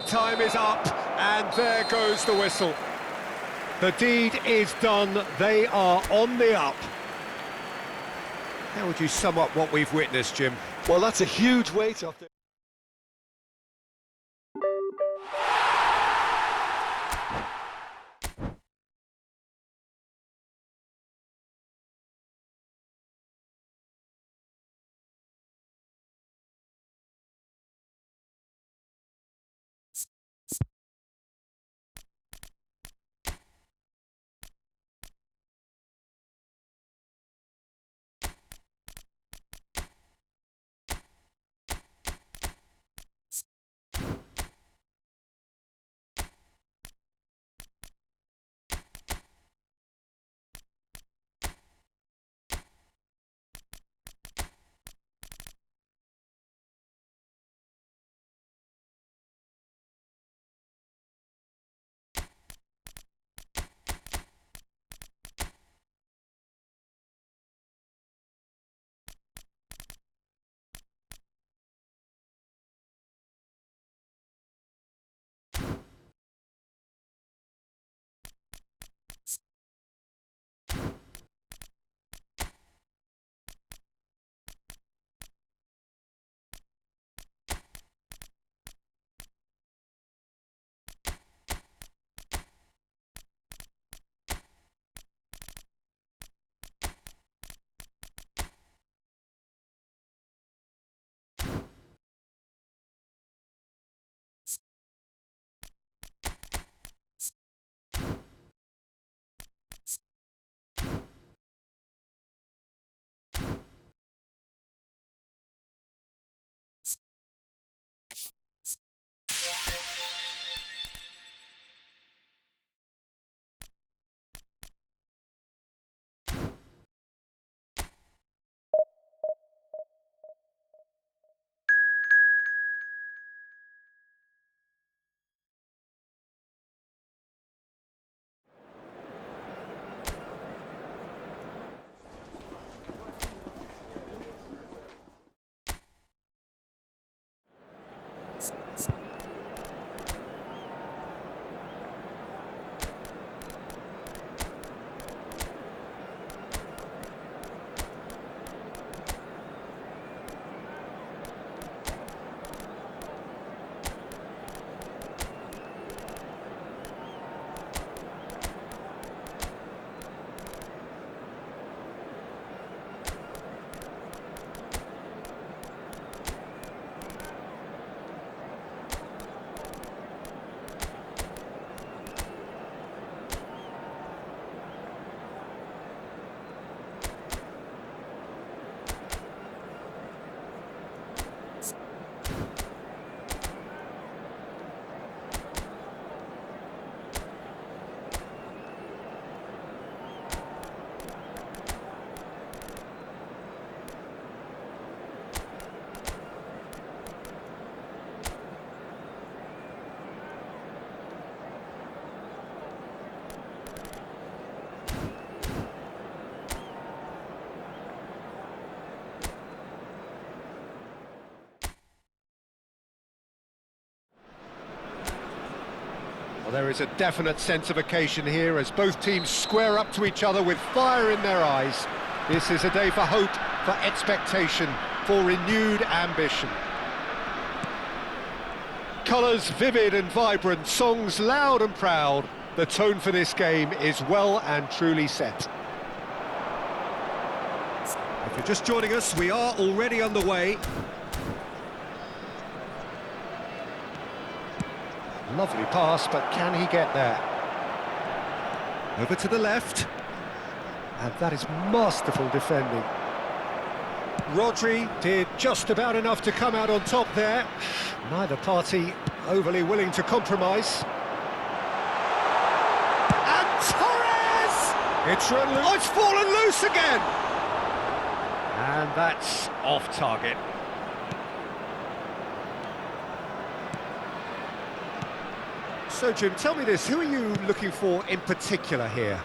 time is up, and there goes the whistle. The deed is done, they are on the up. How would you sum up what we've witnessed, Jim? Well, that's a huge weight off there. Well, there is a definite sense of occasion here as both teams square up to each other with fire in their eyes. This is a day for hope, for expectation, for renewed ambition. Colours vivid and vibrant, songs loud and proud. The tone for this game is well and truly set. If you're just joining us, we are already underway. Lovely pass, but can he get there? Over to the left. And that is masterful defending. Rodri did just about enough to come out on top there. Neither party overly willing to compromise. And Torres! It's run loose. Oh, it's fallen loose again! And that's off target. So, Jim, tell me this, who are you looking for in particular here?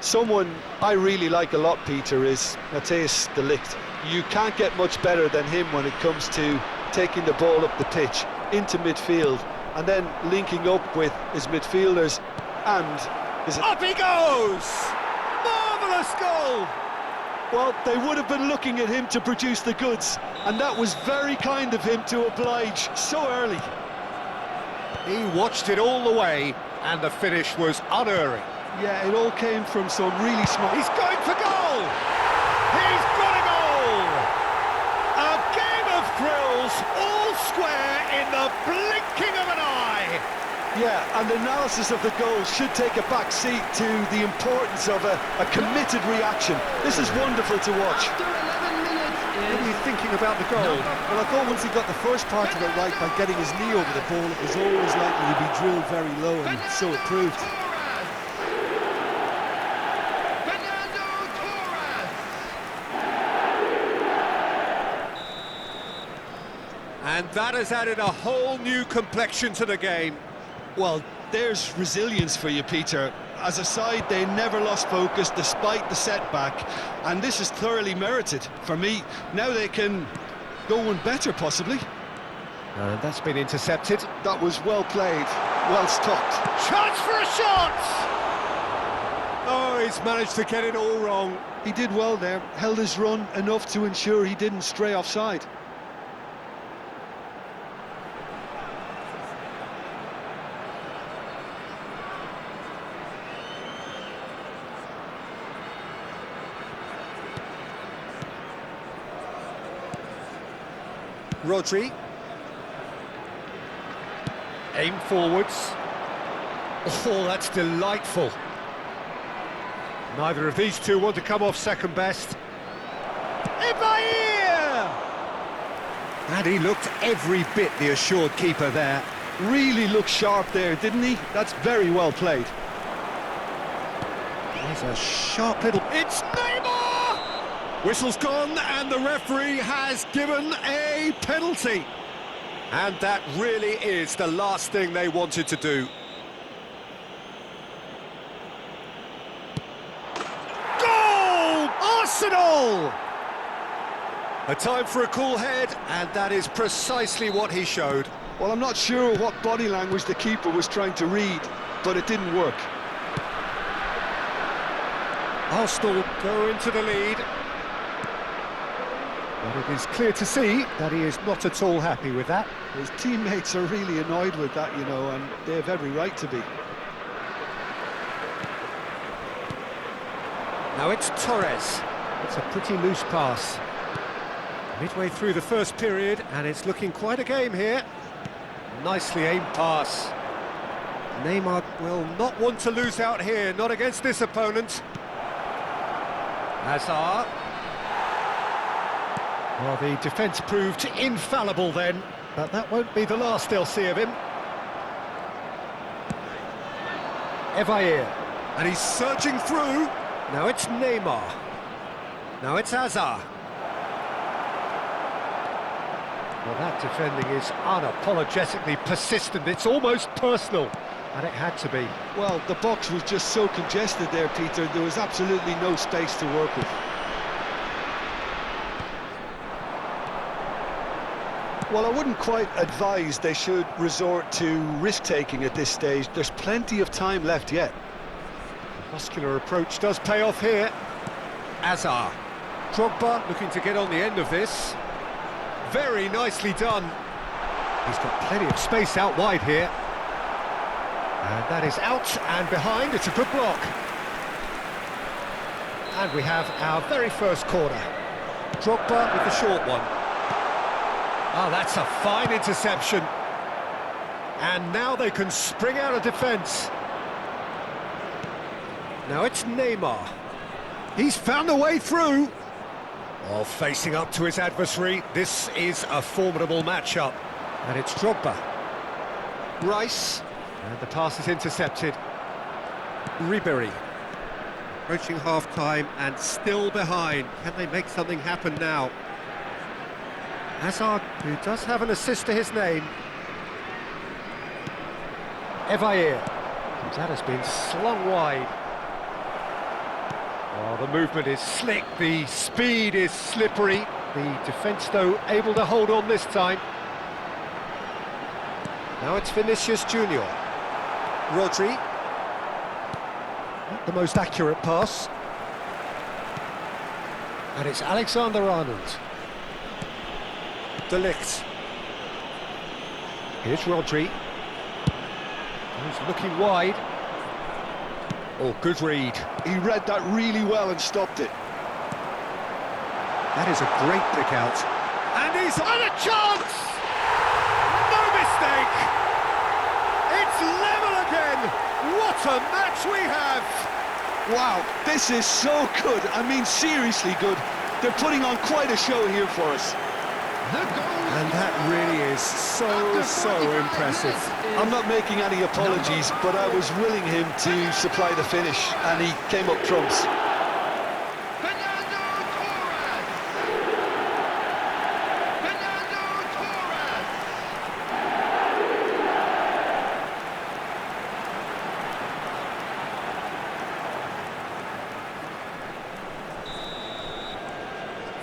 Someone I really like a lot, Peter, is Matthijs de Ligt. You can't get much better than him when it comes to taking the ball up the pitch, into midfield, and then linking up with his midfielders and his... Up he goes! Marvellous goal! Well, they would have been looking at him to produce the goods, and that was very kind of him to oblige so early. He watched it all the way, and the finish was unerring. Yeah, it all came from some really smart... He's going for goal! He's got a goal! A game of thrills, all square in the blinking of an eye! Yeah, and analysis of the goal should take a back seat to the importance of a committed reaction. This is wonderful to watch. What are you thinking about the goal? Well, I thought once he got the first part of it right by getting his knee over the ball, it was always likely to be drilled very low, and so it proved. And that has added a whole new complexion to the game. Well, there's resilience for you, Peter. As a side, they never lost focus despite the setback, and this is thoroughly merited for me. Now they can go one better, possibly. And that's been intercepted. That was well played, well stopped. Chance for a shot! Oh, he's managed to get it all wrong. He did well there, held his run enough to ensure he didn't stray offside. Rodri. Aim forwards. Oh, that's delightful. Neither of these two want to come off second best. Evair! And he looked every bit the assured keeper there. Really looked sharp there, didn't he? That's very well played. There's a sharp little... It's Neymar! Whistle's gone, and the referee has given a penalty. And that really is the last thing they wanted to do. Goal! Arsenal! A time for a cool head, and that is precisely what he showed. Well, I'm not sure what body language the keeper was trying to read, but it didn't work. Arsenal go into the lead. But it is clear to see that he is not at all happy with that. His teammates are really annoyed with that, you know, and they have every right to be. Now it's Torres. It's a pretty loose pass. Midway through the first period, and it's looking quite a game here. Nicely aimed pass. Neymar will not want to lose out here, not against this opponent. Hazard. Well, the defence proved infallible then, but that won't be the last they'll see of him. Evair. And he's surging through. Now it's Neymar. Now it's Hazard. Well, that defending is unapologetically persistent. It's almost personal, and it had to be. Well, the box was just so congested there, Peter. There was absolutely no space to work with. Well, I wouldn't quite advise they should resort to risk-taking at this stage. There's plenty of time left yet. The muscular approach does pay off here. Hazard. Drogba looking to get on the end of this. Very nicely done. He's got plenty of space out wide here. And that is out and behind. It's a good block. And we have our very first corner. Drogba with the short one. Oh, that's a fine interception. And now they can spring out of defence. Now it's Neymar. He's found a way through. Oh, facing up to his adversary. This is a formidable matchup. And it's Drogba. Rice. And the pass is intercepted. Ribery. Approaching half-time and still behind. Can they make something happen now? Hazard, who does have an assist to his name. Evair. That has been slung wide. Oh, the movement is slick, the speed is slippery. The defence, though, able to hold on this time. Now it's Vinicius Junior. Rodri. Not the most accurate pass. And it's Alexander-Arnold. De Ligt. Here's Rodri. He's looking wide. Oh, good read. He read that really well and stopped it. That is a great pick out. And he's on a chance! No mistake! It's level again! What a match we have! Wow, this is so good. I mean, seriously good. They're putting on quite a show here for us. And that really is so impressive. I'm not making any apologies, but I was willing him to supply the finish, and he came up trumps.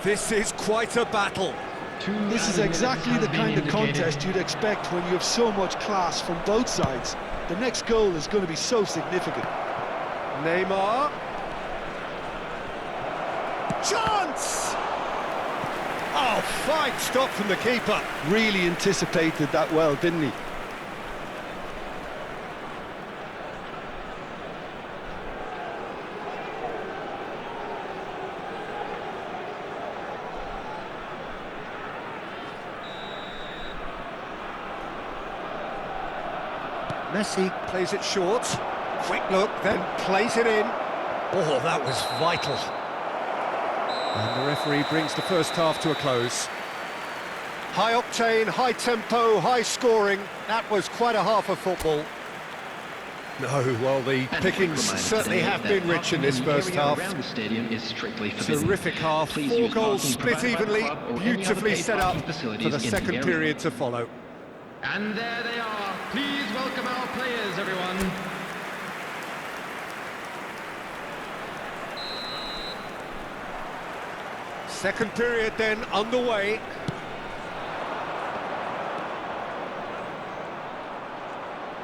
This is quite a battle. This is exactly the kind of contest you'd expect when you have so much class from both sides. The next goal is going to be so significant. Neymar. Chance! Oh, fine stop from the keeper. Really anticipated that well, didn't he? Messi plays it short. Quick look, then plays it in. Oh, that was vital. And the referee brings the first half to a close. High octane, high tempo, high scoring. That was quite a half of football. No, well, the pickings certainly have been rich in this first half. Terrific half, 4 goals split evenly, beautifully set up for the second period to follow. And there they are. Please welcome our players, everyone. Second period then underway.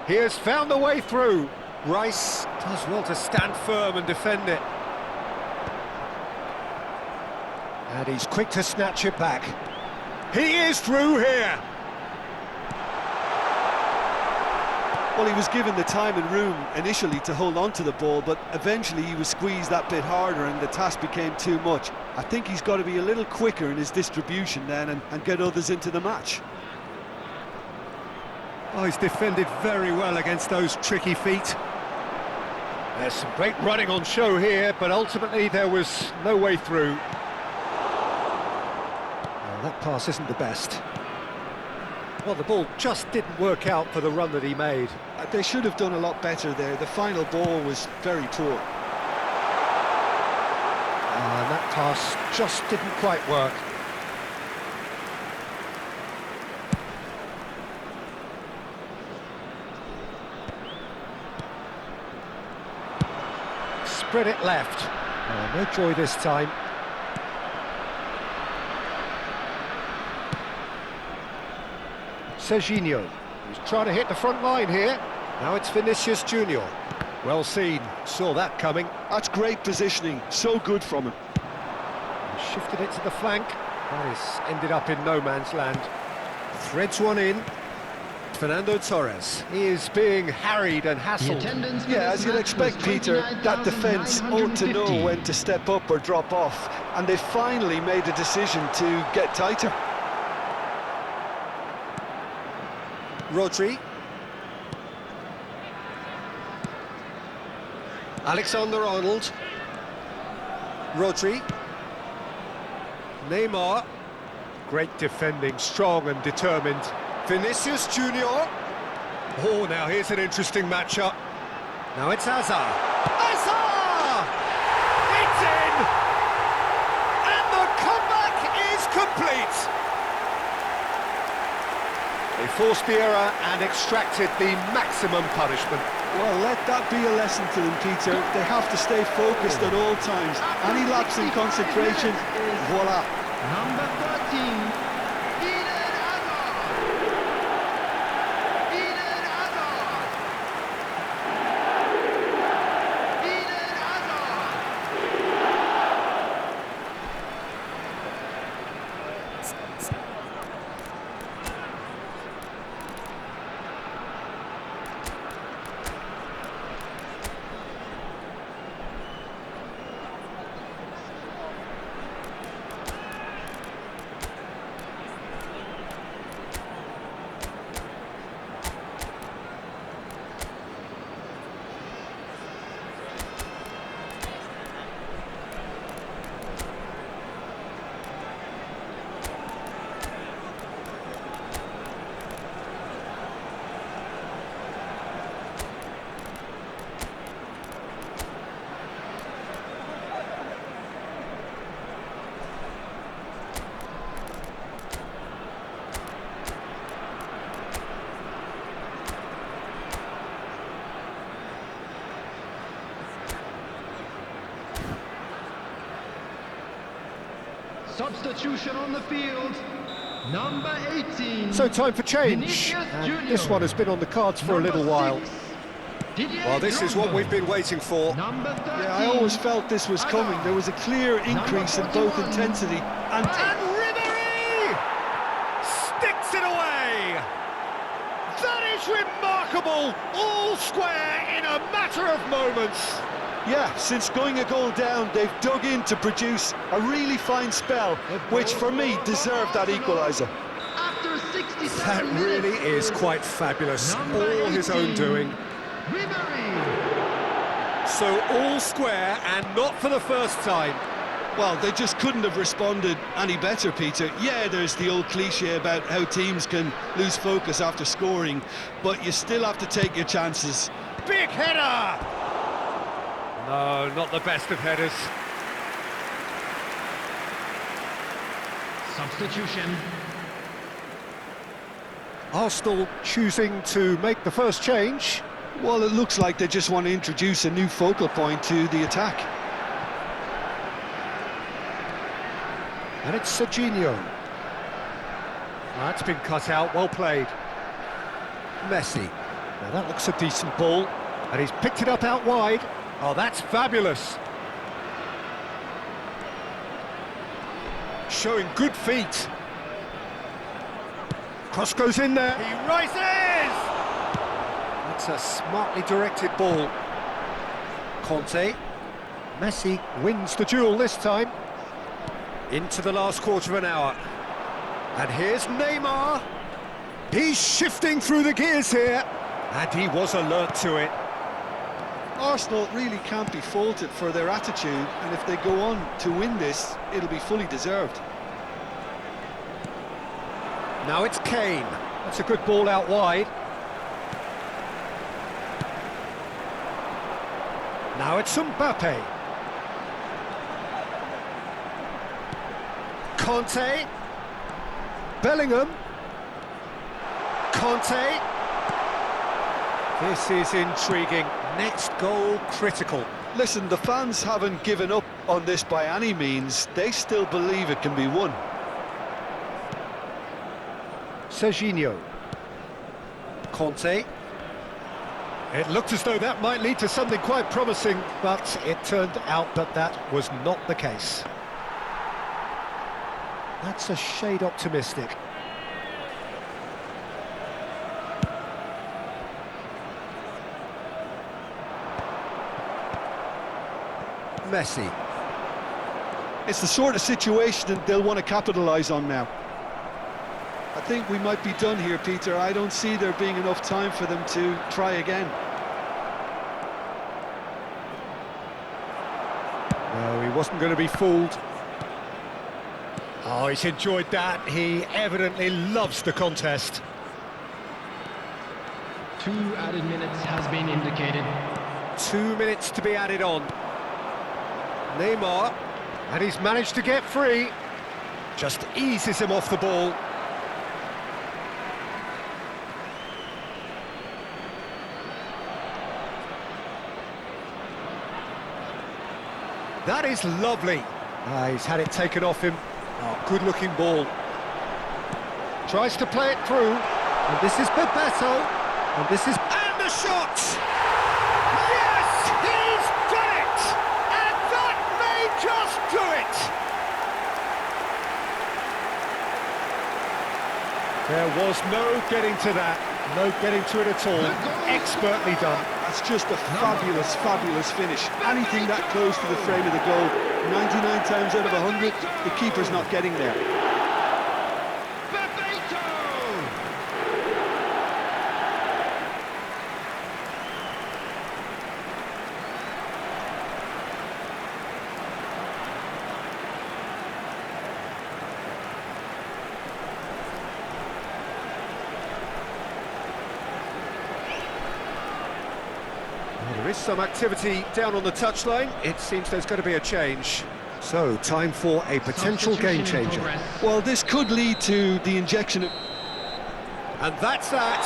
He has found a way through. Rice does well to stand firm and defend it. And he's quick to snatch it back. He is through here. Well, he was given the time and room initially to hold on to the ball, but eventually he was squeezed that bit harder and the task became too much. I think he's got to be a little quicker in his distribution then and get others into the match. Oh, he's defended very well against those tricky feet. There's some great running on show here, but ultimately there was no way through. Oh, that pass isn't the best. Well, the ball just didn't work out for the run that he made. They should have done a lot better there. The final ball was very poor. And that pass just didn't quite work. Spread it left. Oh, no joy this time. Serginho, who's trying to hit the front line here. Now it's Vinicius Junior. Well seen, saw that coming. That's great positioning, so good from him. He shifted it to the flank. That has ended up in no man's land. Threads one in. Fernando Torres. He is being harried and hassled. Yeah, as you'd expect, Peter, that defence ought to know when to step up or drop off. And they finally made a decision to get tighter. Rodri. Alexander-Arnold. Rodri. Neymar. Great defending, strong and determined. Vinicius Junior. Oh, now here's an interesting matchup. Now it's Hazard. Hazard! It's in! And the comeback is complete! They forced the error and extracted the maximum punishment. Well, let that be a lesson to them, Peter. They have to stay focused at all times. Any lapse in concentration, voila. Number 13, Eden Hazard. substitution on the field, number 18. So time for change. Vinicius And Junior. this one has been on the cards for a little while. Well, this is what we've been waiting for. Number 13. Yeah, I always felt this was coming. There was a clear increase in both intensity and... Ribery sticks it away. That is remarkable. All square in a matter of moments. Yeah, since going a goal down, they've dug in to produce a really fine spell, which for me deserved that equaliser. After 67 That really is quite fabulous. All his own doing. Ribery. So all square, and not for the first time. Well, they just couldn't have responded any better, Peter. Yeah, there's the old cliche about how teams can lose focus after scoring, but you still have to take your chances. Big header! No, not the best of headers. Substitution. Arsenal choosing to make the first change. Well, it looks like they just want to introduce a new focal point to the attack. And it's Serginho. That's been cut out, well played. Messi. Now that looks a decent ball. And he's picked it up out wide. Oh, that's fabulous. Showing good feet. Cross goes in there. He rises! That's a smartly directed ball. Conte. Messi wins the duel this time. Into the last quarter of an hour. And here's Neymar. He's shifting through the gears here. And he was alert to it. Arsenal really can't be faulted for their attitude, and if they go on to win this, it'll be fully deserved. Now it's Kane. That's a good ball out wide. Now it's Mbappe. Conte. Bellingham. Conte. This is intriguing. Next goal critical. Listen, the fans haven't given up on this by any means. They still believe it can be won. Serginho. Conte. It looked as though that might lead to something quite promising, but it turned out that that was not the case. That's a shade optimistic. Messi. It's the sort of situation that they'll want to capitalise on now. I think we might be done here, Peter. I don't see there being enough time for them to try again. No, he wasn't going to be fooled. Oh, he's enjoyed that. He evidently loves the contest. 2 added minutes has been indicated. 2 minutes to be added on. Neymar, and he's managed to get free. Just eases him off the ball. That is lovely. He's had it taken off him. Oh, good-looking ball. Tries to play it through. And this is Bebeto. And this is... And the shot! Yes, he's got it! And that may just do it! There was no getting to that. No getting to it at all. Expertly done. That's just a fabulous, fabulous finish. Anything that close to the frame of the goal, 99 times out of 100, the keeper's not getting there. There is some activity down on the touchline. It seems there's going to be a change. So, time for a potential game changer. Well, this could lead to the injection of... And that's that.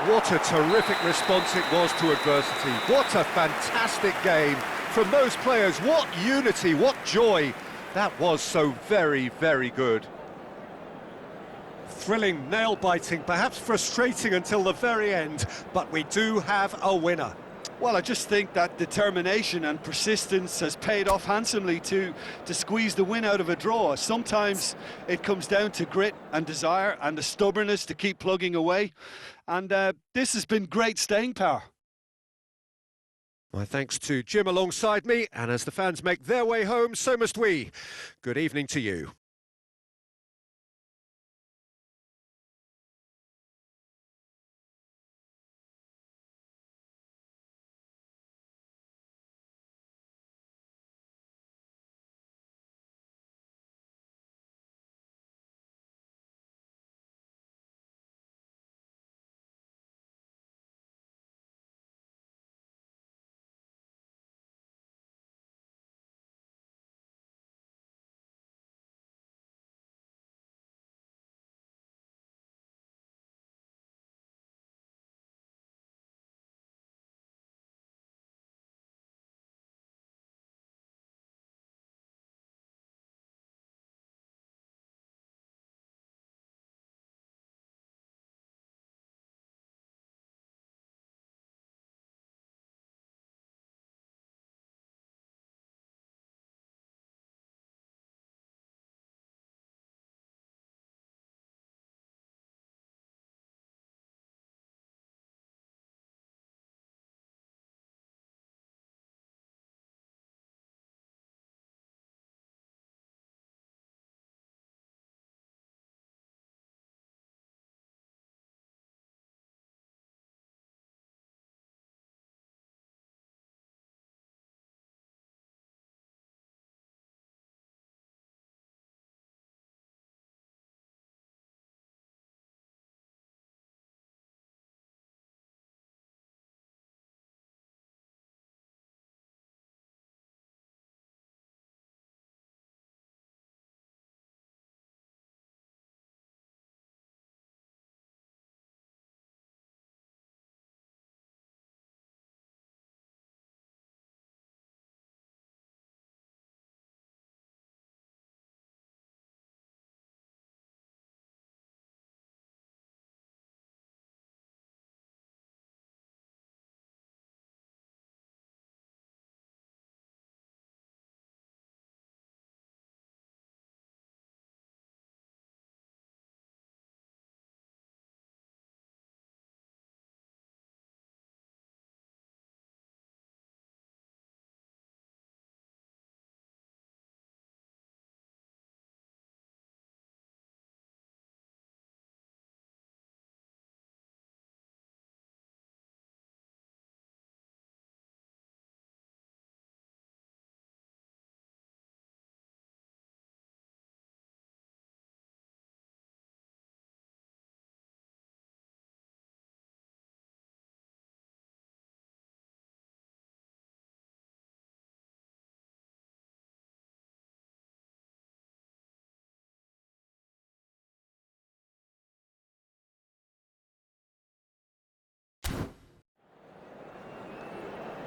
What a terrific response it was to adversity. What a fantastic game from those players. What unity, what joy. That was so very, very good. Thrilling, nail-biting, perhaps frustrating until the very end, but we do have a winner. Well, I just think that determination and persistence has paid off handsomely to squeeze the win out of a draw. Sometimes it comes down to grit and desire and the stubbornness to keep plugging away. And this has been great staying power. My thanks to Jim alongside me, and as the fans make their way home, so must we. Good evening to you.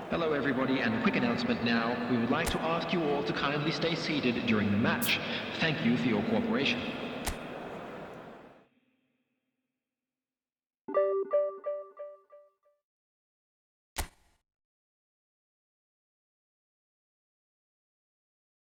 Hello everybody, and a quick announcement now. We would like to ask you all to kindly stay seated during the match. Thank you for your cooperation.